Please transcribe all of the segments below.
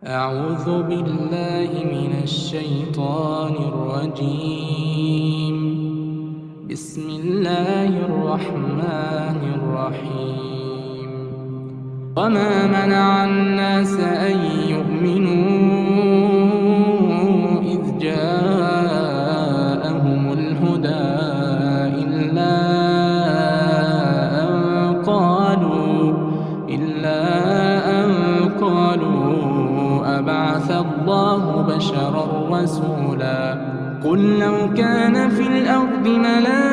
أعوذ بالله من الشيطان الرجيم. بسم الله الرحمن الرحيم. وما منع الناس أن يؤمنوا إذ جاءهم الهدى إلا أن قالوا أبعث الله بشرا رسولا. قل لو كان في الأرض ملائكة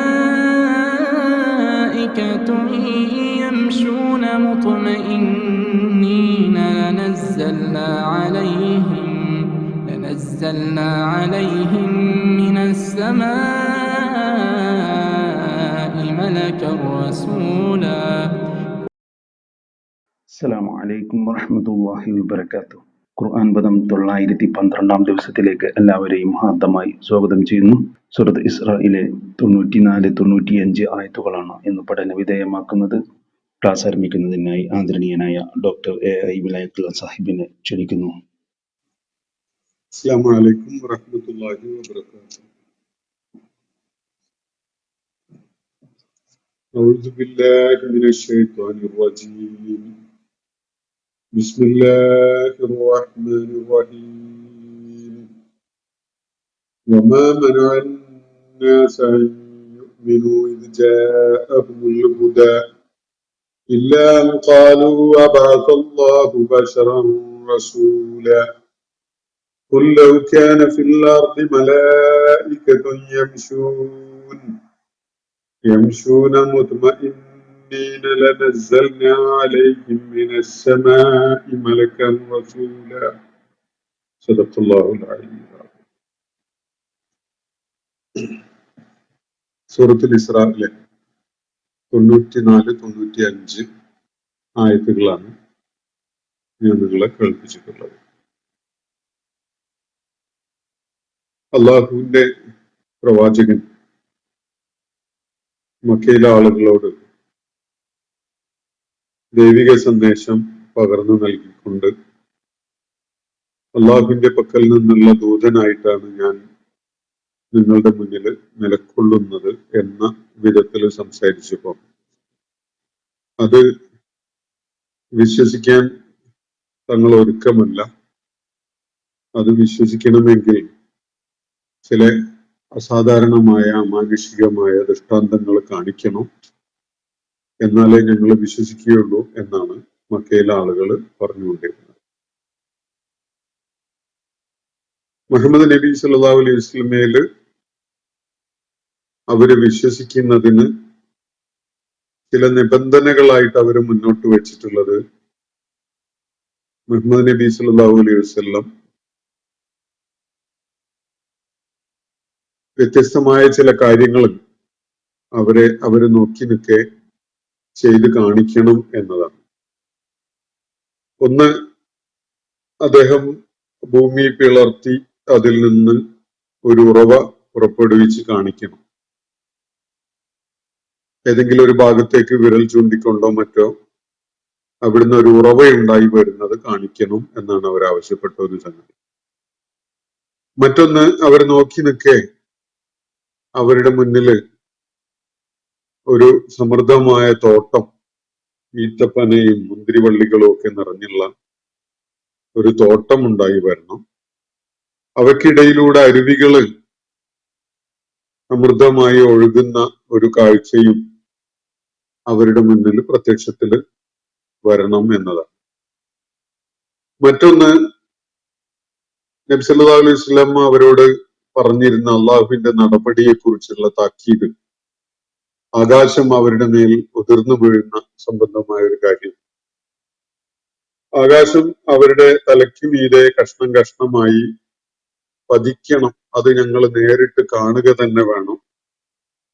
يمشون مطمئنين لنزلنا عليهم من السماء ملكا رسولا. അസ്സലാമു അലൈക്കും വറഹ്മത്തുള്ളാഹി വബറകാതുഹു. ഖുർആൻ പദം 912 ദിവസത്തിലേക്ക് എല്ലാവരെയും ഹാർദമായി സ്വാഗതം ചെയ്യുന്നു. സൂറത്ത് ഇസ്രായിലെ 94-95 ആയത്തുകളാണ് ഇന്ന് പഠന വിധേയമാക്കുന്നത്. ക്ലാസ് ആരംഭിക്കുന്നതിനായി ആദരണീയനായ ഡോക്ടർ AI വിലായത്തുള്ള സാഹിബിനെ ക്ഷണിക്കുന്നു. അസ്സലാമു അലൈക്കും വറഹ്മത്തുള്ളാഹി വബറകാതുഹു. അഊദു ബില്ലാഹി മിനശ് ശൈത്വാനിർ റജീം. ബിസ്മില്ലാഹിർ റഹ്മാനിർ റഹീം. വമാ മനഅൻ നാസ അൻ യുഅ്മിനൂ ഇദ് ജാഅഹുമുൽ ഹുദാ ഇല്ലാ അൻ ഖാലൂ അബഅസല്ലാഹു ബശറൻ റസൂലാ. قل لو كان في الأرض ملائكة يمشون مطمئنين لنزلنا عليهم من السماء ملكا رسولا. صدق الله العلي العظيم. സൂറത്തുൽ ഇസ്രായിലെ 94-95 ആയത്തുകളാണ് ഞാൻ നിങ്ങളെ കേൾപ്പിച്ചിട്ടുള്ളത്. അള്ളാഹുവിന്റെ പ്രവാചകൻ മക്കയിലെ ആളുകളോട് ദൈവിക സന്ദേശം പകർന്നു നൽകിക്കൊണ്ട് അള്ളാഹുവിന്റെ പക്കൽ നിന്നുള്ള ദൂതനായിട്ടാണ് ഞാൻ നിങ്ങളുടെ മുന്നിൽ നിലകൊള്ളുന്നത് എന്ന വിധത്തിൽ സംസാരിച്ചപ്പോൾ അത് വിശ്വസിക്കാൻ തങ്ങൾ ഒരുക്കമല്ല. അത് വിശ്വസിക്കണമെങ്കിൽ ചില അസാധാരണമായ അമാനുഷികമായ ദൃഷ്ടാന്തങ്ങൾ കാണിക്കണം, എന്നാലേ ഞങ്ങൾ വിശ്വസിക്കുകയുള്ളൂ എന്നാണ് മക്കയിലെ ആളുകൾ പറഞ്ഞുകൊണ്ടിരുന്നത്. മുഹമ്മദ് നബി സല്ലല്ലാഹു അലൈഹി വസല്ലമയില് അവര് വിശ്വസിക്കുന്നതിന് ചില നിബന്ധനകളായിട്ട് അവര് മുന്നോട്ട് വെച്ചിട്ടുള്ളത്, മുഹമ്മദ് നബി സല്ലല്ലാഹു അലൈഹി വസല്ലം വ്യത്യസ്തമായ ചില കാര്യങ്ങൾ അവര് നോക്കി നിൽക്കെ ചെയ്ത് കാണിക്കണം എന്നതാണ്. ഒന്ന്, അദ്ദേഹം ഭൂമി പിളർത്തി അതിൽ നിന്ന് ഒരു ഉറവ പുറപ്പെടുവിച്ച് കാണിക്കണം. ഏതെങ്കിലും ഒരു ഭാഗത്തേക്ക് വിരൽ ചൂണ്ടിക്കൊണ്ടോ മറ്റോ അവിടുന്ന് ഒരു ഉറവയുണ്ടായി വരുന്നത് കാണിക്കണം എന്നാണ് അവർ ആവശ്യപ്പെട്ട ഒരു സംഗതി. മറ്റൊന്ന്, അവർ നോക്കി നിൽക്കെ അവരുടെ മുന്നിൽ ഒരു സമൃദ്ധമായ തോട്ടം, ഈത്തപ്പനയും മുന്തിരിവള്ളികളും ഒക്കെ നിറഞ്ഞുള്ള ഒരു തോട്ടം ഉണ്ടായി വരണം. അവയ്ക്കിടയിലൂടെ അരുവികള് സമൃദ്ധമായി ഒഴുകുന്ന ഒരു കാഴ്ചയും അവരുടെ മുന്നിൽ പ്രത്യക്ഷത്തില് വരണം എന്നതാണ്. മറ്റൊന്ന്, നബി സല്ലല്ലാഹു അലൈഹി വസല്ലം അവരോട് പറഞ്ഞിരുന്ന അള്ളാഹുവിന്റെ നടപടിയെ കുറിച്ചുള്ള താക്കീത്, ആകാശം അവരുടെ മേൽ ഉതിർന്നു വീഴുന്ന സംബന്ധമായ ഒരു കാര്യം. ആകാശം അവരുടെ തലയ്ക്ക് മീതെ കഷ്ണം കഷ്ണമായി പതിക്കണം, അത് ഞങ്ങൾ നേരിട്ട് കാണുക തന്നെ വേണം,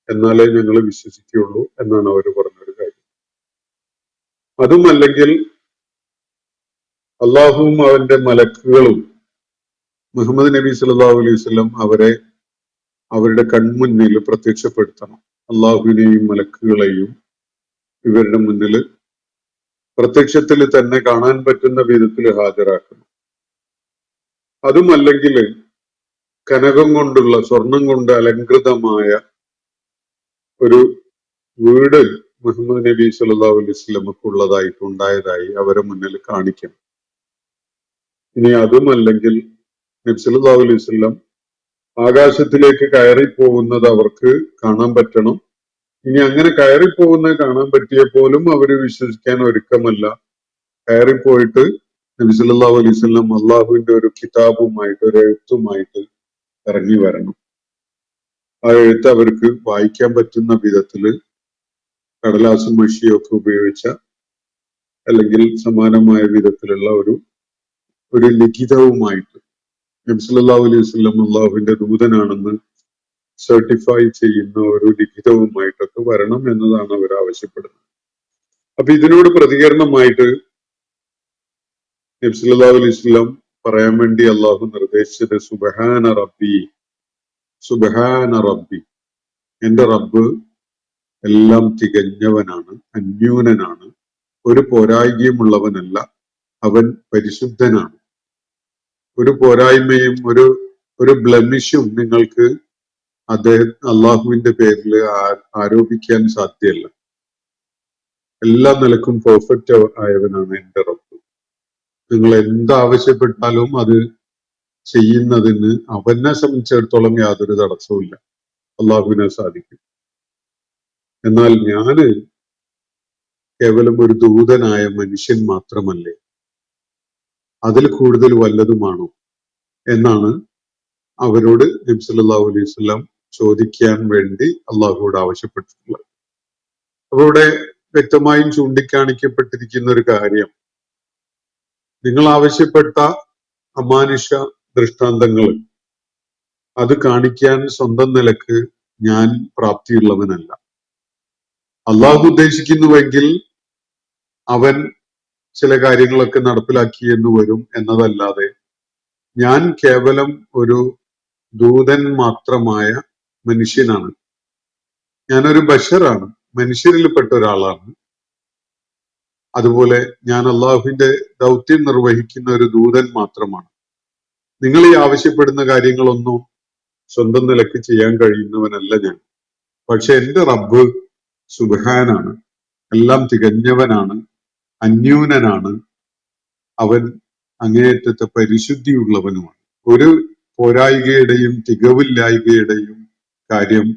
എന്നാലേ ഞങ്ങൾ വിശ്വസിക്കുകയുള്ളൂ എന്നാണ് അവർ പറഞ്ഞൊരു കാര്യം. അതുമല്ലെങ്കിൽ അള്ളാഹുവും അവന്റെ മലക്കുകളും മുഹമ്മദ് നബി സല്ലല്ലാഹു അലൈഹി വസല്ലം അവരെ അവരുടെ കൺമുന്നിൽ പ്രത്യക്ഷപ്പെടുത്തണം. അള്ളാഹുവിനെയും മലക്കുകളെയും ഇവരുടെ മുന്നിൽ പ്രത്യക്ഷത്തിൽ തന്നെ കാണാൻ പറ്റുന്ന വിധത്തിൽ ഹാജരാക്കണം. അതുമല്ലെങ്കിൽ കനകം കൊണ്ടുള്ള, സ്വർണം കൊണ്ട് അലങ്കൃതമായ ഒരു വീട് മുഹമ്മദ് നബി സല്ലല്ലാഹു അലൈഹി വസല്ലമക്ക് ഉള്ളതായിട്ട് ഉണ്ടായതായി അവരെ മുന്നിൽ കാണിക്കണം. ഇനി അതുമല്ലെങ്കിൽ നബി സല്ലല്ലാഹു അലൈഹി വസല്ലം ആകാശത്തിലേക്ക് കയറി പോകുന്നത് അവർക്ക് കാണാൻ പറ്റണം. ഇനി അങ്ങനെ കയറിപ്പോകുന്നത് കാണാൻ പറ്റിയപ്പോലും അവര് വിശ്വസിക്കാൻ ഒരുക്കമല്ല. കയറിപ്പോയിട്ട് നബി സല്ലല്ലാഹു അലൈഹി വസല്ലം അള്ളാഹുവിന്റെ ഒരു കിതാബുമായിട്ട്, ഒരു എഴുത്തുമായിട്ട് ഇറങ്ങി വരണം. ആ എഴുത്ത് അവർക്ക് വായിക്കാൻ പറ്റുന്ന വിധത്തില് കടലാസും മഷിയും ഒക്കെ ഉപയോഗിച്ച, അല്ലെങ്കിൽ സമാനമായ വിധത്തിലുള്ള ഒരു ലിഖിതവുമായിട്ട് നബി സല്ലല്ലാഹു അലൈഹി വസല്ലം അള്ളാഹുവിന്റെ ദൂതനാണെന്ന് സർട്ടിഫൈ ചെയ്യുന്ന ഒരു ലിഖിതവുമായിട്ടൊക്കെ വരണം എന്നതാണ് അവർ ആവശ്യപ്പെടുന്നത്. അപ്പൊ ഇതിനോട് പ്രതികരണമായിട്ട് നബി സല്ലല്ലാഹു അലൈഹി വസല്ലം പറയാൻ വേണ്ടി അള്ളാഹു നിർദ്ദേശിച്ചത് സുബ്ഹാന റബ്ബി, സുബ്ഹാന റബ്ബി, എന്റെ റബ്ബ് എല്ലാം തികഞ്ഞവനാണ്, അന്യൂനനാണ്, ഒരു പോരായ്മയുമുള്ളവനല്ല, അവൻ പരിശുദ്ധനാണ്. ഒരു പോരായ്മയും ഒരു ബ്ലെമിഷും നിങ്ങൾക്ക് അള്ളാഹുവിന്റെ പേരിൽ ആരോപിക്കാൻ സാധ്യമല്ല. എല്ലാ നിലക്കും പെർഫെക്റ്റ് ആയവനാണ് എന്റെ റബ്ബ്. നിങ്ങൾ എന്താവശ്യപ്പെട്ടാലും അത് ചെയ്യുന്നതിന് അവനെ സംബന്ധിച്ചിടത്തോളം യാതൊരു തടസ്സവുമില്ല, അള്ളാഹുവിനെ സാധിക്കും. എന്നാൽ ഞാന് കേവലം ഒരു ദൂതനായ മനുഷ്യൻ മാത്രമല്ലേ, അതിൽ കൂടുതൽ വല്ലതുമാണോ എന്നാണ് അവരോട് നബി സല്ലല്ലാഹു അലൈഹി വസല്ലം ചോദിക്കാൻ വേണ്ടി അള്ളാഹുവോട് ആവശ്യപ്പെട്ടിട്ടുള്ളത്. അപ്പൊ ഇവിടെ വ്യക്തമായും ചൂണ്ടിക്കാണിക്കപ്പെട്ടിരിക്കുന്ന ഒരു കാര്യം, നിങ്ങൾ ആവശ്യപ്പെട്ട അമാനുഷ ദൃഷ്ടാന്തങ്ങൾ അത് കാണിക്കാൻ സ്വന്തം നിലക്ക് ഞാൻ പ്രാപ്തിയുള്ളവനല്ല. അള്ളാഹു ഉദ്ദേശിക്കുന്നുവെങ്കിൽ അവൻ ചില കാര്യങ്ങളൊക്കെ നടപ്പിലാക്കി എന്ന് വരും എന്നതല്ലാതെ ഞാൻ കേവലം ഒരു ദൂതൻ മാത്രമായ മനുഷ്യനാണ്. ഞാനൊരു ബഷറാണ്, മനുഷ്യരിൽപ്പെട്ട ഒരാളാണ്. അതുപോലെ ഞാൻ അള്ളാഹുവിന്റെ ദൗത്യം നിർവഹിക്കുന്ന ഒരു ദൂതൻ മാത്രമാണ്. നിങ്ങൾ ഈ ആവശ്യപ്പെടുന്ന കാര്യങ്ങളൊന്നും സ്വന്തം നിലക്ക് ചെയ്യാൻ കഴിയുന്നവനല്ല ഞാൻ. പക്ഷെ എന്റെ റബ്ബ് സുബ്ഹാനാണ്, എല്ലാം തികഞ്ഞവനാണ്, അന്യൂനനാണ്, അവൻ അങ്ങേയറ്റത്തെ പരിശുദ്ധിയുള്ളവനുമാണ്. ഒരു പോരായികയുടെയും തികവില്ലായികയുടെയും കാര്യം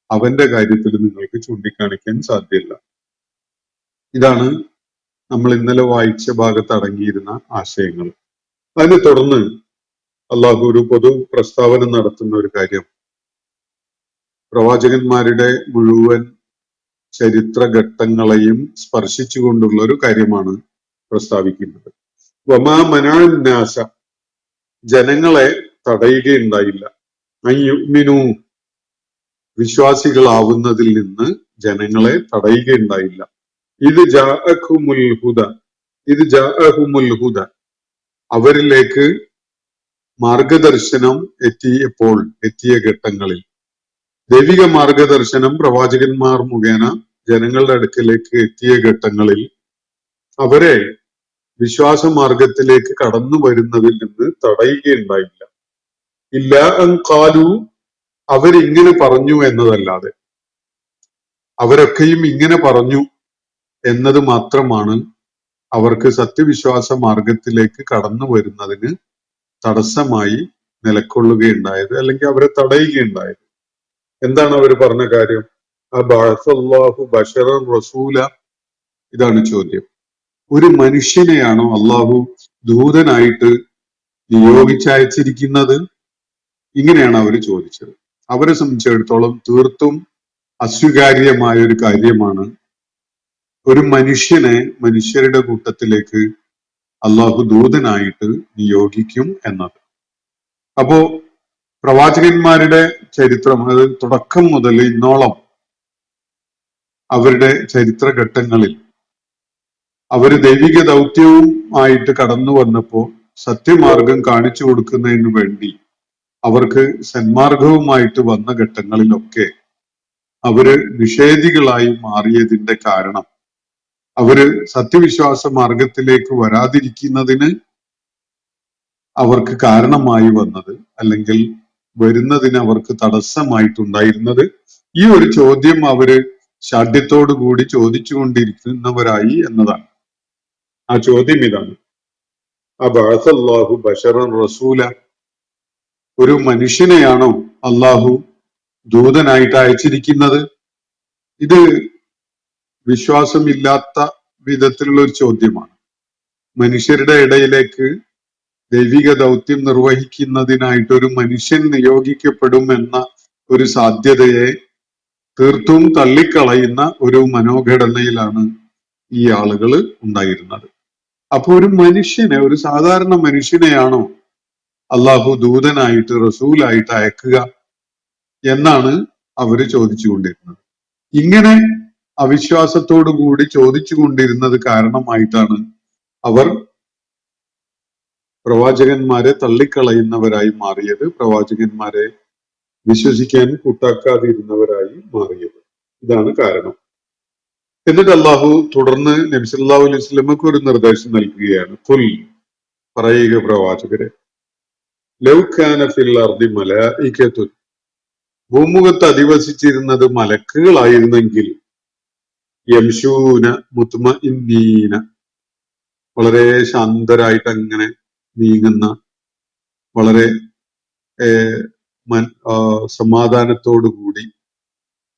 അവന്റെ കാര്യത്തിൽ നിങ്ങൾക്ക് ചൂണ്ടിക്കാണിക്കാൻ സാധ്യമല്ല. ഇതാണ് നമ്മൾ ഇന്നലെ വായിച്ച ഭാഗത്ത് അടങ്ങിയിരുന്ന ആശയങ്ങൾ. അതിനെ തുടർന്ന് അള്ളാഹു ഒരു പൊതു പ്രസ്താവന നടത്തുന്ന ഒരു കാര്യം, പ്രവാചകന്മാരുടെ മുഴുവൻ ചരിത്രഘട്ടങ്ങളെയും സ്പർശിച്ചുകൊണ്ടുള്ള ഒരു കാര്യമാണ് പ്രസ്താവിക്കുന്നത്. വമാ മനാൻ നാസ, ജനങ്ങളെ തടയുകയുണ്ടായില്ല, അയ്യുമിനു, വിശ്വാസികളാവുന്നതിൽ നിന്ന് ജനങ്ങളെ തടയുകയുണ്ടായില്ല. ഇത് ജാഅഹുമുൽ ഹുദ, ഇത് ജാഅഹുമുൽ ഹുദ, അവരിലേക്ക് മാർഗദർശനം എത്തിയ ഘട്ടങ്ങളിൽ, ദൈവിക മാർഗദർശനം പ്രവാചകന്മാർ മുഖേന ജനങ്ങളുടെ അടുക്കലേക്ക് എത്തിയ ഘട്ടങ്ങളിൽ അവരെ വിശ്വാസ മാർഗത്തിലേക്ക് കടന്നു വരുന്നതിൽ നിന്ന് തടയുകയുണ്ടായില്ല. ഇല്ല അൻ ഖാലു, അവരിങ്ങനെ പറഞ്ഞു എന്നതല്ലാതെ. അവരൊക്കെയും ഇങ്ങനെ പറഞ്ഞു എന്നത് മാത്രമാണ് അവർക്ക് സത്യവിശ്വാസ മാർഗത്തിലേക്ക് കടന്നു വരുന്നതിന് തടസ്സമായി നിലക്കൊള്ളുകയുണ്ടായത്, അല്ലെങ്കിൽ അവരെ തടയുകയുണ്ടായത്. എന്താണ് അവർ പറഞ്ഞ കാര്യം? അബഅസല്ലാഹു ബശറൻ റസൂല, ഇതാണ് ചോദ്യം. ഒരു മനുഷ്യനെയാണോ അള്ളാഹു ദൂതനായിട്ട് നിയോഗിച്ചയച്ചിരിക്കുന്നത്? ഇങ്ങനെയാണ് അവർ ചോദിച്ചത്. അവരെ സംബന്ധിച്ചിടത്തോളം തീർത്തും അസ്വീകാര്യമായ ഒരു കാര്യമാണ് ഒരു മനുഷ്യനെ മനുഷ്യരുടെ കൂട്ടത്തിലേക്ക് അള്ളാഹു ദൂതനായിട്ട് നിയോഗിക്കും എന്നത്. അപ്പോ പ്രവാചകന്മാരുടെ ചരിത്രം, അത് തുടക്കം മുതൽ ഇന്നോളം അവരുടെ ചരിത്രഘട്ടങ്ങളിൽ അവര് ദൈവിക ദൗത്യവും ആയിട്ട് കടന്നു വന്നപ്പോൾ സത്യമാർഗം കാണിച്ചു കൊടുക്കുന്നതിന് വേണ്ടി അവർക്ക് സന്മാർഗവുമായിട്ട് വന്ന ഘട്ടങ്ങളിലൊക്കെ അവര് നിഷേധികളായി മാറിയതിന്റെ കാരണം അവര് സത്യവിശ്വാസ മാർഗത്തിലേക്ക് വരാതിരിക്കുന്നതിന് അവർക്ക് കാരണമായി വന്നത്, അല്ലെങ്കിൽ വരുന്നതിന് അവർക്ക് തടസ്സമായിട്ടുണ്ടായിരുന്നത്? ഈ ഒരു ചോദ്യം അവര് ശാഠ്യത്തോടു കൂടി ചോദിച്ചുകൊണ്ടിരിക്കുന്നവരായി എന്നതാണ്. ആ ചോദ്യം ഇതാണ്: അബഅസല്ലാഹു ബശറൻ റസൂല, ഒരു മനുഷ്യനെയാണോ അള്ളാഹു ദൂതനായിട്ട് അയച്ചിരിക്കുന്നത്? ഇത് വിശ്വാസമില്ലാത്ത വിധത്തിലുള്ള ഒരു ചോദ്യമാണ്. മനുഷ്യരുടെ ഇടയിലേക്ക് ദൈവിക ദൗത്യം നിർവഹിക്കുന്നതിനായിട്ട് ഒരു മനുഷ്യൻ നിയോഗിക്കപ്പെടും എന്ന ഒരു സാധ്യതയെ തീർത്തും തള്ളിക്കളയുന്ന ഒരു മനോഘടനയിലാണ് ഈ ആളുകൾ ഉണ്ടായിരുന്നത്. അപ്പൊ ഒരു മനുഷ്യനെ, ഒരു സാധാരണ മനുഷ്യനെയാണോ അള്ളാഹു ദൂതനായിട്ട് റസൂലായിട്ട് അയക്കുക എന്നാണ് അവര് ചോദിച്ചുകൊണ്ടിരുന്നത്. ഇങ്ങനെ അവിശ്വാസത്തോടു കൂടി ചോദിച്ചുകൊണ്ടിരുന്നത് കാരണമായിട്ടാണ് അവർ പ്രവാചകന്മാരെ തള്ളിക്കളയുന്നവരായി മാറിയത്, പ്രവാചകന്മാരെ വിശ്വസിക്കാൻ കൂട്ടാക്കാതിരുന്നവരായി മാറിയത്. ഇതാണ് കാരണം. എന്നിട്ട് അള്ളാഹു തുടർന്ന് നബി സല്ലല്ലാഹു അലൈഹി വസല്ലമക്ക് ഒരു നിർദ്ദേശം നൽകുകയാണ്. ഖുൽ, പറയുക പ്രവാചകരെ, ലൗ കാന ഫിൽ അർദി മലായികത്തുൻ, ഭൂമുഖത്ത് അധിവസിച്ചിരുന്നത് മലക്കുകളായിരുന്നെങ്കിൽ, യംശൂന മുത്മഇന്നീന, വളരെ ശാന്തരായിട്ട് അങ്ങനെ നീങ്ങുന്ന, വളരെ സമാധാനത്തോടുകൂടി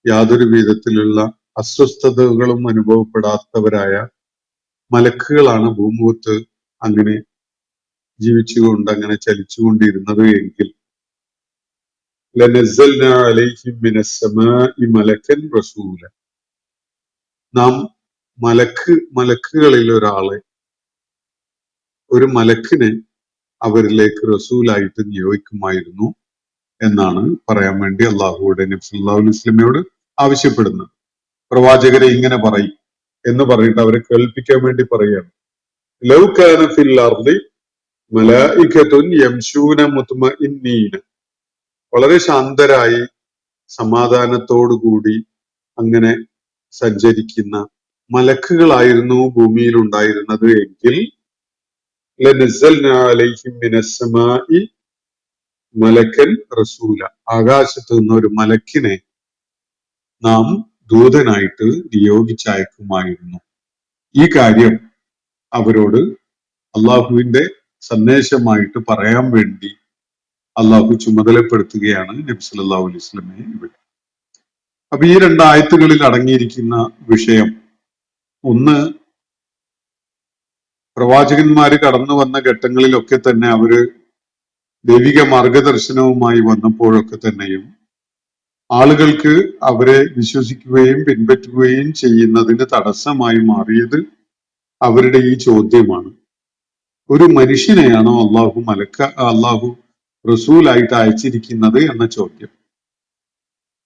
യാതൊരു വിധത്തിലുള്ള അസ്വസ്ഥതകളും അനുഭവപ്പെടാത്തവരായ മലക്കുകളാണ് ഭൂമുഖത്ത് അങ്ങനെ ജീവിച്ചുകൊണ്ട് അങ്ങനെ ചലിച്ചുകൊണ്ടിരുന്നത് എങ്കിൽ, ലനസ്സൽനാ അലൈഹിം മിനസ് സമാഇ മലക്കൻ റസൂല, നാം മലക്കുകളിൽ ഒരാളെ, ഒരു മലക്കിനെ അവരിലേക്ക് റസൂലായിട്ട് നിയോഗിക്കുമായിരുന്നു എന്നാണ് പറയാൻ വേണ്ടി അള്ളാഹുവിടെ നബി സല്ലല്ലാഹു അലൈഹി വസല്ലമയോട് ആവശ്യപ്പെടുന്നത്. പ്രവാചകരെ ഇങ്ങനെ പറയും എന്ന് പറഞ്ഞിട്ട് അവരെ കേൾപ്പിക്കാൻ വേണ്ടി പറയുകയാണ്. ലൗ കാന ഫിൽ അർദി മലായികത്തുൻ യംശൂന മുത്മഇന്നീന, വളരെ ശാന്തരായി സമാധാനത്തോടുകൂടി അങ്ങനെ സഞ്ചരിക്കുന്ന മലക്കുകളായിരുന്നു ഭൂമിയിൽ ഉണ്ടായിരുന്നത് എങ്കിൽ, ലനസ്സൽനാ അലൈഹിം മിനസ് സമാഇ മലക്കൻ റസൂല, ആകാശത്ത് നിന്ന് ഒരു മലക്കിനെ നാം ദൂതനായിട്ട് നിയോഗിച്ചയക്കുമായിരുന്നു. ഈ കാര്യം അവരോട് അള്ളാഹുവിന്റെ സന്ദേശമായിട്ട് പറയാൻ വേണ്ടി അള്ളാഹു ചുമതലപ്പെടുത്തുകയാണ് നബി സല്ലല്ലാഹു അലൈഹി വസല്ലമയെ ഇവിടെ. അപ്പൊ ഈ 2 ആയത്തുകളിൽ അടങ്ങിയിരിക്കുന്ന വിഷയം, ഒന്ന്, പ്രവാചകന്മാര് കടന്നു വന്ന ഘട്ടങ്ങളിലൊക്കെ തന്നെ അവര് ദൈവിക മാർഗദർശനവുമായി വന്നപ്പോഴൊക്കെ തന്നെയും ആളുകൾക്ക് അവരെ വിശ്വസിക്കുകയും പിൻപറ്റുകയും ചെയ്യുന്നതിന് തടസ്സമായി മാറിയത് അവരുടെ ഈ ചോദ്യമാണ്. ഒരു മനുഷ്യനെയാണോ അള്ളാഹു റസൂലായിട്ട് അയച്ചിരിക്കുന്നത് എന്ന ചോദ്യം.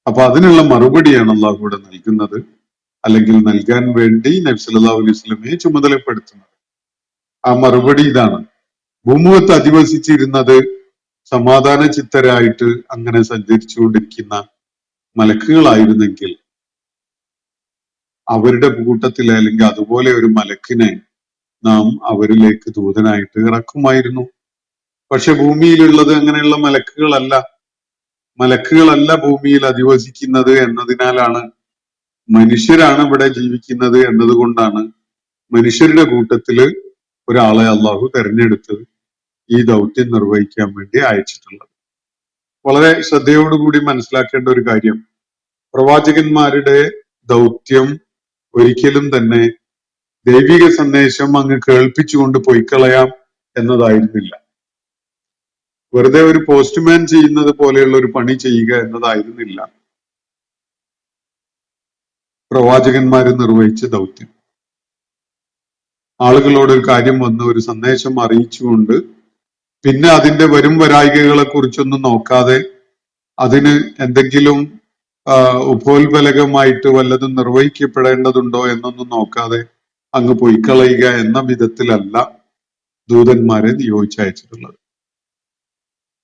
അപ്പൊ അതിനുള്ള മറുപടിയാണ് അള്ളാഹു ഇവിടെ നൽകുന്നത്, അല്ലെങ്കിൽ നൽകാൻ വേണ്ടി നബി സല്ലല്ലാഹു അലൈഹി വസല്ലമയെ ചുമതലപ്പെടുത്തുന്നത്. ആ മറുപടി ഇതാണ്: ഭൂമുഖത്ത് അധിവസിച്ചിരുന്നത് സമാധാന ചിത്തരായിട്ട് അങ്ങനെ സഞ്ചരിച്ചുകൊണ്ടിരിക്കുന്ന മലക്കുകളായിരുന്നെങ്കിൽ അവരുടെ കൂട്ടത്തിൽ, അല്ലെങ്കിൽ അതുപോലെ ഒരു മലക്കിനെ നാം അവരിലേക്ക് ദൂതനായിട്ട് ഇറക്കുമായിരുന്നു. പക്ഷെ ഭൂമിയിലുള്ളത് അങ്ങനെയുള്ള മലക്കുകളല്ല ഭൂമിയിൽ അധിവസിക്കുന്നത് എന്നതിനാലാണ്, മനുഷ്യരാണ് ഇവിടെ ജീവിക്കുന്നത് എന്നതുകൊണ്ടാണ് മനുഷ്യരുടെ കൂട്ടത്തില് ഒരാളെ അള്ളാഹു തെരഞ്ഞെടുത്ത് ഈ ദൗത്യം നിർവഹിക്കാൻ വേണ്ടി അയച്ചിട്ടുള്ളത്. വളരെ ശ്രദ്ധയോടുകൂടി മനസ്സിലാക്കേണ്ട ഒരു കാര്യം, പ്രവാചകന്മാരുടെ ദൗത്യം ഒരിക്കലും തന്നെ ദൈവിക സന്ദേശം അങ്ങ് കേൾപ്പിച്ചുകൊണ്ട് പൊയ്ക്കളയാം എന്നതായിരുന്നില്ല. വെറുതെ ഒരു പോസ്റ്റ്മാൻ ചെയ്യുന്നത് പോലെയുള്ള ഒരു പണി ചെയ്യുക എന്നതായിരുന്നില്ല പ്രവാചകന്മാര് നിർവഹിച്ച ദൗത്യം. ആളുകളോട് ഒരു കാര്യം വന്ന് ഒരു സന്ദേശം അറിയിച്ചുകൊണ്ട് പിന്നെ അതിന്റെ വരും വരായികകളെ കുറിച്ചൊന്നും നോക്കാതെ, അതിന് എന്തെങ്കിലും ഉപോത്ബലകമായിട്ട് വല്ലതും നിർവഹിക്കപ്പെടേണ്ടതുണ്ടോ എന്നൊന്നും നോക്കാതെ അങ്ങ് പൊയ്ക്കളയുക എന്ന വിധത്തിലല്ല ദൂതന്മാരെ നിയോഗിച്ചയച്ചിട്ടുള്ളത്.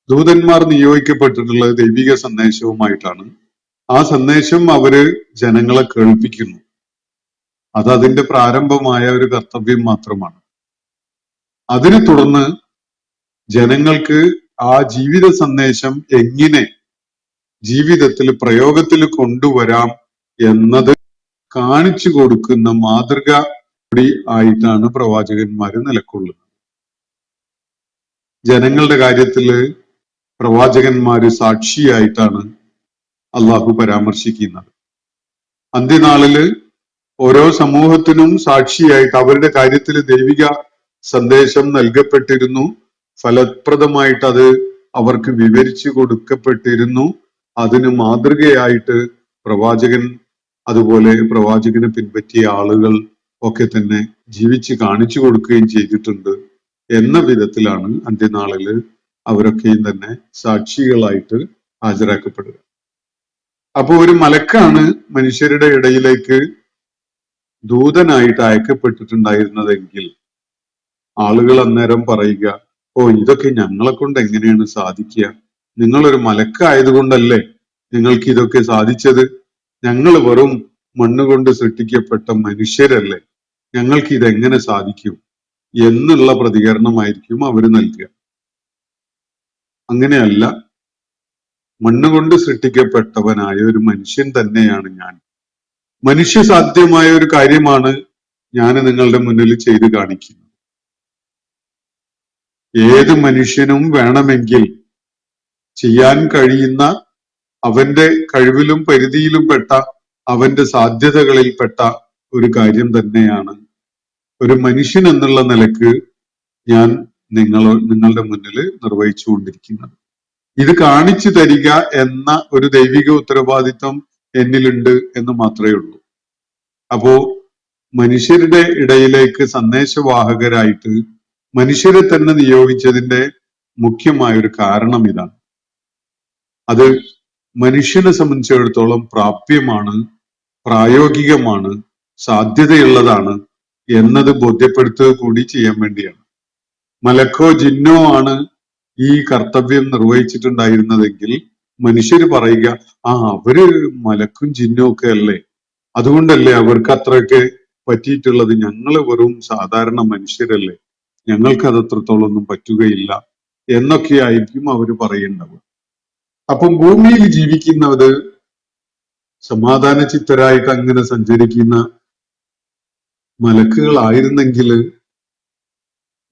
ദൂതന്മാർ നിയോഗിക്കപ്പെട്ടിട്ടുള്ളത് ദൈവിക സന്ദേശവുമായിട്ടാണ്. ആ സന്ദേശം അവര് ജനങ്ങളെ കേൾപ്പിക്കുന്നു. അത് അതിന്റെ പ്രാരംഭമായ ഒരു കർത്തവ്യം മാത്രമാണ്. അതിനെ തുടർന്ന് ജനങ്ങൾക്ക് ആ ജീവിത സന്ദേശം എങ്ങനെ ജീവിതത്തിൽ പ്രയോഗത്തിൽ കൊണ്ടുവരാം എന്നത് കാണിച്ചു കൊടുക്കുന്ന മാതൃക കൂടി ആയിട്ടാണ് പ്രവാചകന്മാര് നിലകൊള്ളുന്നത്. ജനങ്ങളുടെ കാര്യത്തില് പ്രവാചകന്മാര് സാക്ഷിയായിട്ടാണ് അള്ളാഹു പരാമർശിക്കുന്നത്. അന്ത്യനാളില് ഓരോ സമൂഹത്തിനും സാക്ഷിയായിട്ട് അവരുടെ കാര്യത്തിൽ ദൈവിക സന്ദേശം നൽകപ്പെട്ടിരുന്നു. ഫലപ്രദമായിട്ട് അത് അവർക്ക് വിവരിച്ചു കൊടുക്കപ്പെട്ടിരുന്നു. അതിന് മാതൃകയായിട്ട് പ്രവാചകൻ അതുപോലെ പ്രവാചകനെ പിൻപറ്റിയ ആളുകൾ ഒക്കെ തന്നെ ജീവിച്ച് കാണിച്ചു കൊടുക്കുകയും ചെയ്തിട്ടുണ്ട് എന്ന വിധത്തിലാണ് അന്ത്യനാളില് അവരൊക്കെയും തന്നെ സാക്ഷികളായിട്ട് ഹാജരാക്കപ്പെടുക. അപ്പൊ ഒരു മലക്കാണ് മനുഷ്യരുടെ ഇടയിലേക്ക് ദൂതനായിട്ട് അയക്കപ്പെട്ടിട്ടുണ്ടായിരുന്നതെങ്കിൽ ആളുകൾ അന്നേരം പറയുക, ഓ ഇതൊക്കെ ഞങ്ങളെ കൊണ്ട് എങ്ങനെയാണ് സാധിക്കുക? നിങ്ങളൊരു മലക്കായതുകൊണ്ടല്ലേ നിങ്ങൾക്ക് ഇതൊക്കെ സാധിച്ചത്? ഞങ്ങൾ വെറും മണ്ണുകൊണ്ട് സൃഷ്ടിക്കപ്പെട്ട മനുഷ്യരല്ലേ, ഞങ്ങൾക്ക് ഇതെങ്ങനെ സാധിക്കും എന്നുള്ള പ്രതികരണമായിരിക്കും അവർ നൽകുക. അങ്ങനെയല്ല, മണ്ണുകൊണ്ട് സൃഷ്ടിക്കപ്പെട്ടവനായ ഒരു മനുഷ്യൻ തന്നെയാണ് ഞാൻ. മനുഷ്യ സാധ്യമായ ഒരു കാര്യമാണ് ഞാൻ നിങ്ങളുടെ മുന്നിൽ ചെയ്തു കാണിക്കുന്നത്. ഏത് മനുഷ്യനും വേണമെങ്കിൽ ചെയ്യാൻ കഴിയുന്ന അവന്റെ കഴിവിലും പരിധിയിലും പെട്ട അവന്റെ സാധ്യതകളിൽപ്പെട്ട ഒരു തന്നെയാണ് ഒരു മനുഷ്യൻ എന്നുള്ള നിലക്ക് ഞാൻ നിങ്ങളുടെ മുന്നിൽ നിർവഹിച്ചുകൊണ്ടിരിക്കുന്നത്. ഇത് കാണിച്ചു തരിക എന്ന ഒരു ദൈവിക ഉത്തരവാദിത്വം എന്നിലുണ്ട് എന്ന് മാത്രമേ ഉള്ളൂ. അപ്പോ മനുഷ്യരുടെ ഇടയിലേക്ക് സന്ദേശവാഹകരായിട്ട് മനുഷ്യരെ തന്നെ നിയോഗിച്ചതിന്റെ മുഖ്യമായ ഒരു കാരണം ഇതാണ്. അത് മനുഷ്യനെ സംബന്ധിച്ചിടത്തോളം പ്രാപ്യമാണ്, പ്രായോഗികമാണ്, സാധ്യതയുള്ളതാണ് എന്നത് ബോധ്യപ്പെടുത്തുക കൂടി ചെയ്യാൻ വേണ്ടിയാണ്. മലക്കോ ജിന്നോ ആണ് ഈ കർത്തവ്യം നിർവഹിച്ചിട്ടുണ്ടായിരുന്നതെങ്കിൽ മനുഷ്യര് പറയുക, അവര് മലക്കും ജിന്നും ഒക്കെ അല്ലേ, അതുകൊണ്ടല്ലേ അവർക്ക് അത്രയൊക്കെ പറ്റിയിട്ടുള്ളത്, ഞങ്ങള് വെറും സാധാരണ മനുഷ്യരല്ലേ, ഞങ്ങൾക്ക് അത് അത്രത്തോളം ഒന്നും പറ്റുകയില്ല എന്നൊക്കെ ആയിരിക്കും അവര് പറയേണ്ടത്. അപ്പം ഭൂമിയിൽ ജീവിക്കുന്നത് സമാധാന ചിത്തരായിട്ട് അങ്ങനെ സഞ്ചരിക്കുന്ന മലക്കുകളായിരുന്നെങ്കിൽ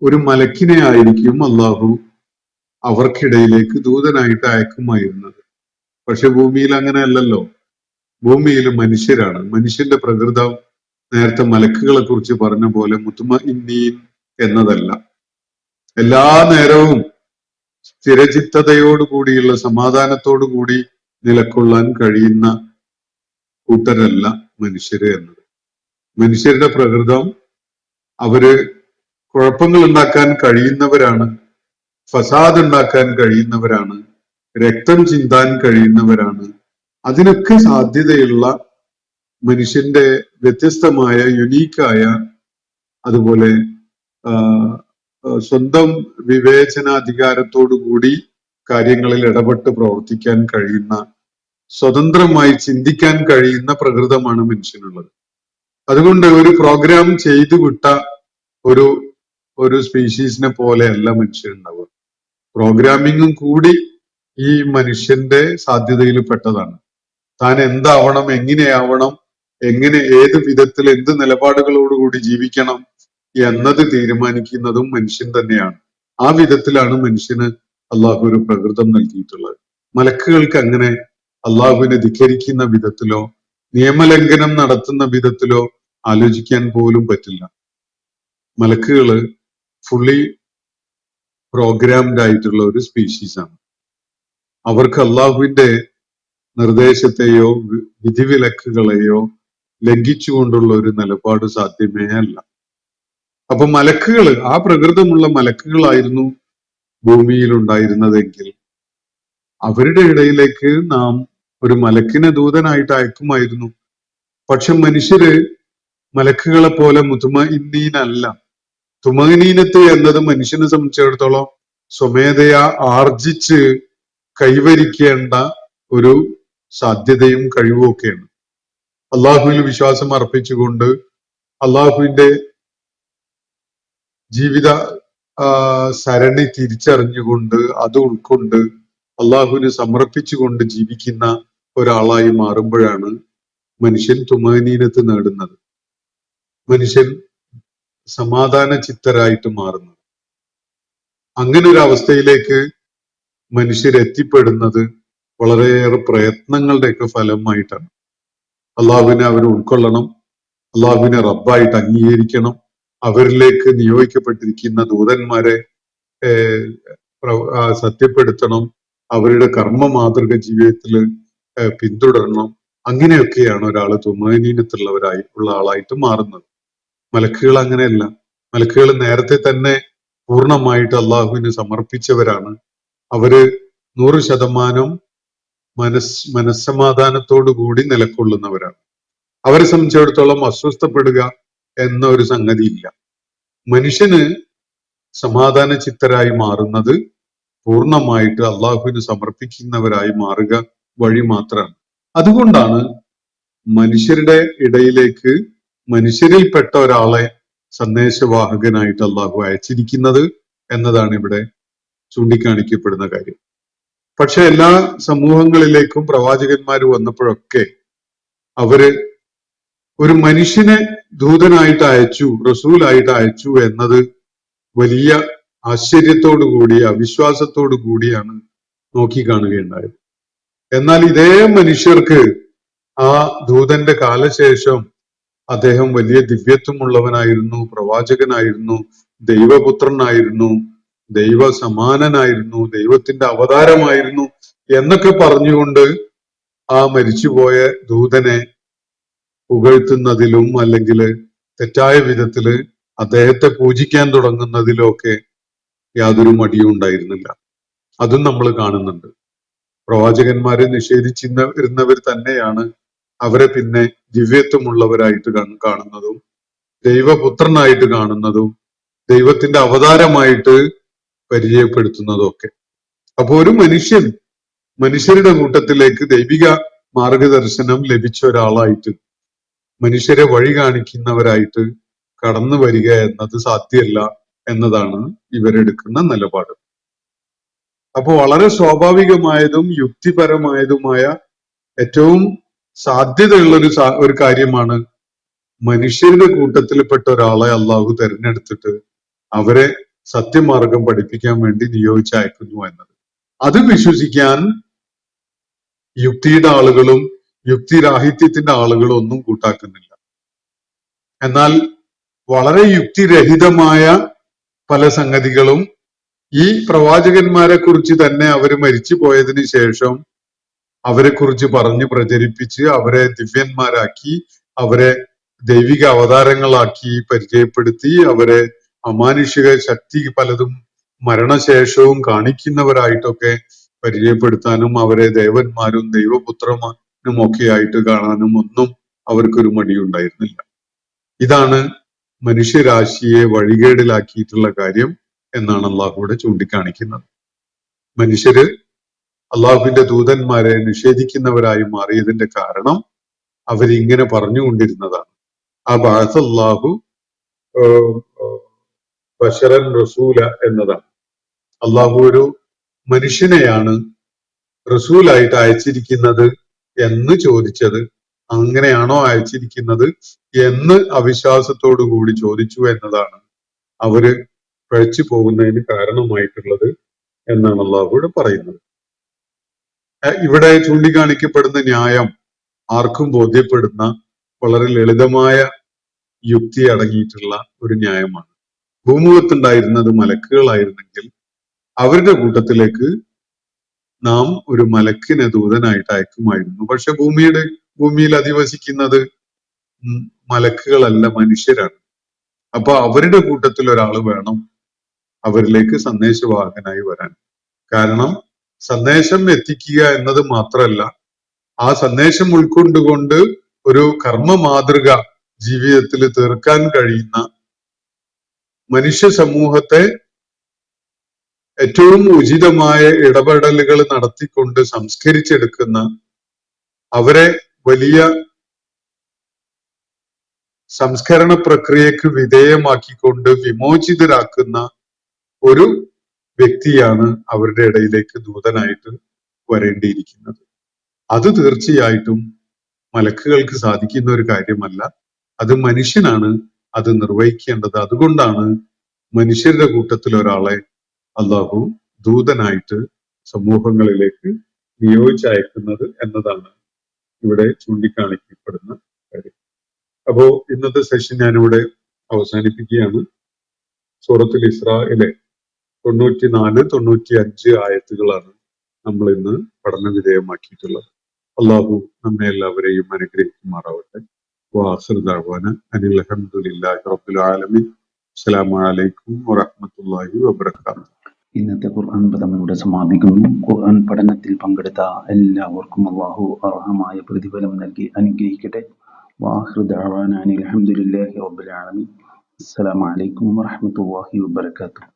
ഒരു മലക്കിനെ ആയിരിക്കും അള്ളാഹു അവർക്കിടയിലേക്ക് ദൂതനായിട്ട് അയക്കുമായിരുന്നത്. പക്ഷെ ഭൂമിയിൽ അങ്ങനെ അല്ലല്ലോ. ഭൂമിയിൽ മനുഷ്യരാണ്. മനുഷ്യന്റെ പ്രകൃതം നേരത്തെ മലക്കുകളെ കുറിച്ച് പറഞ്ഞ പോലെ മുത്മഇന്നീൻ എന്നതല്ല. എല്ലാ നേരവും സ്ഥിരചിത്തതയോടുകൂടിയുള്ള സമാധാനത്തോടു കൂടി നിലകൊള്ളാൻ കഴിയുന്ന കൂട്ടരല്ല മനുഷ്യര് എന്നത്. മനുഷ്യരുടെ പ്രകൃതം അവര് കുഴപ്പങ്ങൾ ഉണ്ടാക്കാൻ കഴിയുന്നവരാണ്, ഫസാദ് ഉണ്ടാക്കാൻ കഴിയുന്നവരാണ്, രക്തം ചിന്താൻ കഴിയുന്നവരാണ്. അതിനൊക്കെ സാധ്യതയുള്ള മനുഷ്യന്റെ വ്യത്യസ്തമായ യുണീക്കായ അതുപോലെ സ്വന്തം വിവേചനാധികാരത്തോടു കൂടി കാര്യങ്ങളിൽ ഇടപെട്ട് പ്രവർത്തിക്കാൻ കഴിയുന്ന, സ്വതന്ത്രമായി ചിന്തിക്കാൻ കഴിയുന്ന പ്രകൃതമാണ് മനുഷ്യനുള്ളത്. അതുകൊണ്ട് ഒരു പ്രോഗ്രാം ചെയ്തു വിട്ട ഒരു സ്പീഷീസിനെ പോലെയല്ല മനുഷ്യരുണ്ടാവുക. പ്രോഗ്രാമിങ്ങും കൂടി ഈ മനുഷ്യന്റെ സാധ്യതയിൽ പെട്ടതാണ്. താൻ എന്താവണം, എങ്ങനെയാവണം, ഏത് വിധത്തിൽ എന്ത് നിലപാടുകളോടുകൂടി ജീവിക്കണം എന്നത് തീരുമാനിക്കുന്നതും മനുഷ്യൻ തന്നെയാണ്. ആ വിധത്തിലാണ് മനുഷ്യന് അള്ളാഹു ഒരു പ്രകൃതം നൽകിയിട്ടുള്ളത്. മലക്കുകൾക്ക് അങ്ങനെ അള്ളാഹുവിനെ ധിക്കരിക്കുന്ന വിധത്തിലോ നിയമലംഘനം നടത്തുന്ന വിധത്തിലോ ആലോചിക്കാൻ പോലും പറ്റില്ല. മലക്കുകള് ഫുള്ളി പ്രോഗ്രാംഡ് ആയിട്ടുള്ള ഒരു സ്പീഷീസാണ്. അവർക്ക് അള്ളാഹുവിന്റെ നിർദ്ദേശത്തെയോ വിധിവിലക്കുകളെയോ ലംഘിച്ചുകൊണ്ടുള്ള ഒരു നിലപാട് സാധ്യമേ അല്ല. അപ്പൊ മലക്കുകള്, ആ പ്രകൃതമുള്ള മലക്കുകളായിരുന്നു ഭൂമിയിൽ ഉണ്ടായിരുന്നതെങ്കിൽ അവരുടെ ഇടയിലേക്ക് നാം ഒരു മലക്കിനെ ദൂതനായിട്ട് അയക്കുമായിരുന്നു. പക്ഷെ മനുഷ്യര് മലക്കുകളെ പോലെ മുത്മഇന്നീനല്ല. തുമഇനീനത്ത് എന്നത് മനുഷ്യനെ സംബന്ധിച്ചിടത്തോളം സ്വമേധയാ ആർജിച്ച് കൈവരിക്കേണ്ട ഒരു സാധ്യതയും കഴിവും ഒക്കെയാണ്. അള്ളാഹുവിൽ വിശ്വാസം അർപ്പിച്ചുകൊണ്ട് അള്ളാഹുവിന്റെ ജീവിത സരണി തിരിച്ചറിഞ്ഞുകൊണ്ട് അത് ഉൾക്കൊണ്ട് അള്ളാഹുവിന് സമർപ്പിച്ചുകൊണ്ട് ജീവിക്കുന്ന ഒരാളായി മാറുമ്പോഴാണ് മനുഷ്യൻ തുമാനീനത്ത് നേടുന്നത്, മനുഷ്യൻ സമാധാന ചിത്തരായിട്ട് മാറുന്നത്. അങ്ങനെ ഒരു അവസ്ഥയിലേക്ക് മനുഷ്യരെത്തിപ്പെടുന്നത് വളരെയേറെ പ്രയത്നങ്ങളുടെയൊക്കെ ഫലമായിട്ടാണ്. അള്ളാഹുവിനെ അവർ ഉൾക്കൊള്ളണം, അള്ളാഹുവിനെ റബ്ബായിട്ട് അംഗീകരിക്കണം, അവരിലേക്ക് നിയോഗിക്കപ്പെട്ടിരിക്കുന്ന ദൂതന്മാരെ സത്യപ്പെടുത്തണം, അവരുടെ കർമ്മ മാതൃക ജീവിതത്തിൽ പിന്തുടരണം. അങ്ങനെയൊക്കെയാണ് ഒരാൾ തുമാനീനത്തുള്ളവരായി ഉള്ള ആളായിട്ട് മാറുന്നത്. മലക്കുകൾ അങ്ങനെയല്ല. മലക്കുകൾ നേരത്തെ തന്നെ പൂർണ്ണമായിട്ട് അള്ളാഹുവിന് സമർപ്പിച്ചവരാണ്. അവര് 100% മനസ്സമാധാനത്തോടു കൂടി നിലകൊള്ളുന്നവരാണ്. അവരെ സംബന്ധിച്ചിടത്തോളം അസ്വസ്ഥപ്പെടുക എന്ന ഒരു സംഗതി ഇല്ല. മനുഷ്യന് സമാധാന ചിത്തരായി മാറുന്നത് പൂർണ്ണമായിട്ട് അള്ളാഹുവിന് സമർപ്പിക്കുന്നവരായി മാറുക വഴി മാത്രമാണ്. അതുകൊണ്ടാണ് മനുഷ്യരുടെ ഇടയിലേക്ക് മനുഷ്യരിൽപ്പെട്ട ഒരാളെ സന്ദേശവാഹകനായിട്ട് അള്ളാഹു അയച്ചിരിക്കുന്നത് എന്നതാണ് ഇവിടെ ചൂണ്ടിക്കാണിക്കപ്പെടുന്ന കാര്യം. പക്ഷെ എല്ലാ സമൂഹങ്ങളിലേക്കും പ്രവാചകന്മാർ വന്നപ്പോഴൊക്കെ അവര് ഒരു മനുഷ്യനെ ദൂതനായിട്ട് അയച്ചു, റസൂലായിട്ട് അയച്ചു എന്നത് വലിയ ആശ്ചര്യത്തോടു കൂടി അവിശ്വാസത്തോടു കൂടിയാണ് നോക്കിക്കാണുകയുണ്ടായത്. എന്നാൽ ഇതേ മനുഷ്യർക്ക് ആ ദൂതന്റെ കാലശേഷം അദ്ദേഹം വലിയ ദിവ്യത്വമുള്ളവനായിരുന്നു, പ്രവാചകനായിരുന്നു, ദൈവപുത്രനായിരുന്നു, ദൈവ സമാനനായിരുന്നു, ദൈവത്തിന്റെ അവതാരമായിരുന്നു എന്നൊക്കെ പറഞ്ഞുകൊണ്ട് ആ മരിച്ചുപോയ ദൂതനെ പുകഴ്ത്തുന്നതിലും അല്ലെങ്കിൽ തെറ്റായ വിധത്തില് അദ്ദേഹത്തെ പൂജിക്കാൻ തുടങ്ങുന്നതിലും ഒക്കെ യാതൊരു മടിയും ഉണ്ടായിരുന്നില്ല. അതും നമ്മൾ കാണുന്നുണ്ട്. പ്രവാചകന്മാരെ നിഷേധിച്ചിരുന്നവർ തന്നെയാണ് അവരെ പിന്നെ ദിവ്യത്വമുള്ളവരായിട്ട് കാണുന്നതും ദൈവപുത്രനായിട്ട് കാണുന്നതും ദൈവത്തിന്റെ അവതാരമായിട്ട് പരിചയപ്പെടുത്തുന്നതും ഒക്കെ. അപ്പൊ ഒരു മനുഷ്യരുടെ കൂട്ടത്തിലേക്ക് ദൈവിക മാർഗദർശനം ലഭിച്ച ഒരാളായിട്ട് മനുഷ്യരെ വഴി കാണിക്കുന്നവരായിട്ട് കടന്നു വരിക എന്നത് സാധ്യമല്ല എന്നതാണ് ഇവരെടുക്കുന്ന നിലപാട്. അപ്പൊ വളരെ സ്വാഭാവികമായതും യുക്തിപരമായതുമായ ഏറ്റവും സാധ്യതയുള്ള ഒരു കാര്യമാണ് മനുഷ്യരുടെ കൂട്ടത്തിൽപ്പെട്ട ഒരാളെ അള്ളാഹു തെരഞ്ഞെടുത്തിട്ട് അവരെ സത്യമാർഗം പഠിപ്പിക്കാൻ വേണ്ടി നിയോഗിച്ചയക്കുന്നു എന്നത്. അത് വിശ്വസിക്കാൻ യുക്തിയുടെ ആളുകളും യുക്തിരാഹിത്യത്തിന്റെ ആളുകളും ഒന്നും കൂട്ടാക്കുന്നില്ല. എന്നാൽ വളരെ യുക്തിരഹിതമായ പല സംഗതികളും ഈ പ്രവാചകന്മാരെ കുറിച്ച് തന്നെ അവർ മരിച്ചു പോയതിന് ശേഷം അവരെ കുറിച്ച് പറഞ്ഞ് പ്രചരിപ്പിച്ച് അവരെ ദിവ്യന്മാരാക്കി അവരെ ദൈവിക അവതാരങ്ങളാക്കി പരിചയപ്പെടുത്തി അവരെ അമാനുഷിക ശക്തി പലതും മരണശേഷവും കാണിക്കുന്നവരായിട്ടൊക്കെ പരിചയപ്പെടുത്താനും അവരെ ദേവന്മാരും ദൈവപുത്രനും ഒക്കെ ആയിട്ട് കാണാനും ഒന്നും അവർക്കൊരു മടിയുണ്ടായിരുന്നില്ല. ഇതാണ് മനുഷ്യരാശിയെ വഴികേടിലാക്കിയിട്ടുള്ള കാര്യം എന്നാണ് അള്ളാഹുവിടെ ചൂണ്ടിക്കാണിക്കുന്നത്. മനുഷ്യര് അള്ളാഹുവിന്റെ ദൂതന്മാരെ നിഷേധിക്കുന്നവരായി മാറിയതിന്റെ കാരണം അവരിങ്ങനെ പറഞ്ഞുകൊണ്ടിരുന്നതാണ്. ആ ബഅസല്ലാഹു ബശറൻ റസൂല എന്നതാണ്. അള്ളാഹു ഒരു മനുഷ്യനെയാണ് റസൂലായിട്ട് അയച്ചിരിക്കുന്നത് എന്ന് ചോദിച്ചത് അങ്ങനെയാണോ അയച്ചിരിക്കുന്നത് എന്ന് അവിശ്വാസത്തോടു കൂടി ചോദിച്ചു എന്നതാണ് അവര് പഴച്ചു പോകുന്നതിന് കാരണമായിട്ടുള്ളത് എന്നാണ് അള്ളാഹുവിടെ പറയുന്നത്. ഇവിടെ ചൂണ്ടിക്കാണിക്കപ്പെടുന്ന ന്യായം ആർക്കും ബോധ്യപ്പെടുന്ന വളരെ ലളിതമായ യുക്തി അടങ്ങിയിട്ടുള്ള ഒരു ന്യായമാണ്. ഭൂമുഖത്തുണ്ടായിരുന്നത് മലക്കുകളായിരുന്നെങ്കിൽ അവരുടെ കൂട്ടത്തിലേക്ക് നാം ഒരു മലക്കിനെ ദൂതനായിട്ട് അയക്കുമായിരുന്നു. പക്ഷെ ഭൂമിയിൽ അധിവസിക്കുന്നത് മലക്കുകളല്ല, മനുഷ്യരാണ്. അപ്പൊ അവരുടെ കൂട്ടത്തിൽ ഒരാൾ വേണം അവരിലേക്ക് സന്ദേശവാഹകനായി വരാൻ. കാരണം സന്ദേശം എത്തിക്കുക എന്നത് മാത്രമല്ല, ആ സന്ദേശം ഉൾക്കൊണ്ടുകൊണ്ട് ഒരു കർമ്മ മാതൃക ജീവിതത്തിൽ തീർക്കാൻ കഴിയുന്ന മനുഷ്യ സമൂഹത്തെ ഏറ്റവും ഉചിതമായ ഇടപെടലുകൾ നടത്തിക്കൊണ്ട് സംസ്കരിച്ചെടുക്കുന്ന, അവരെ വലിയ സംസ്കരണ പ്രക്രിയക്ക് വിധേയമാക്കിക്കൊണ്ട് വിമോചിതരാക്കുന്ന ഒരു വ്യക്തിയാണ് അവരുടെ ഇടയിലേക്ക് ദൂതനായിട്ട് വരേണ്ടിയിരിക്കുന്നത്. അത് തീർച്ചയായിട്ടും മലക്കുകൾക്ക് സാധിക്കുന്ന ഒരു കാര്യമല്ല. അത് മനുഷ്യനാണ് അത് നിർവഹിക്കേണ്ടത്. അതുകൊണ്ടാണ് മനുഷ്യരുടെ കൂട്ടത്തിൽ ഒരാളെ അള്ളാഹു ദൂതനായിട്ട് സമൂഹങ്ങളിലേക്ക് നിയോഗിച്ചയക്കുന്നത് എന്നതാണ് ഇവിടെ ചൂണ്ടിക്കാണിക്കപ്പെടുന്ന കാര്യം. അപ്പോ ഇന്നത്തെ സെഷൻ ഞാനിവിടെ അവസാനിപ്പിക്കുകയാണ്. സൂറത്തുൽ ഇസ്രായിലെ 94, 95 ആയത്തുകളാണ് നമ്മൾ ഇന്ന് പഠന വിധേയമാക്കിയിട്ടുള്ളത്. അള്ളാഹു നമ്മെ എല്ലാവരെയും അനുഗ്രഹിക്കുമാറാവട്ടെ. വാഖിർ ദഅ്വാന അനിൽ ഹംദുലില്ലാഹി റബ്ബിൽ ആലമീൻ. അസ്സലാമു അലൈക്കും വറഹ്മത്തുള്ളാഹി വബറകാതുഹു. ഇന്നത്തെ ഖുർആൻ പദം ഇവിടെ സമാപിക്കുന്നു. ഖുർആൻ പഠനത്തിൽ പങ്കെടുത്ത എല്ലാവർക്കും അല്ലാഹു അർഹമായ പ്രതിഫലം നൽകി അനുഗ്രഹിക്കട്ടെ. വാഖിർ ദഅ്വാന അനിൽ ഹംദുലില്ലാഹി റബ്ബിൽ ആലമീൻ. അസ്സലാമു അലൈക്കും വറഹ്മത്തുള്ളാഹി വബറകാതുഹു.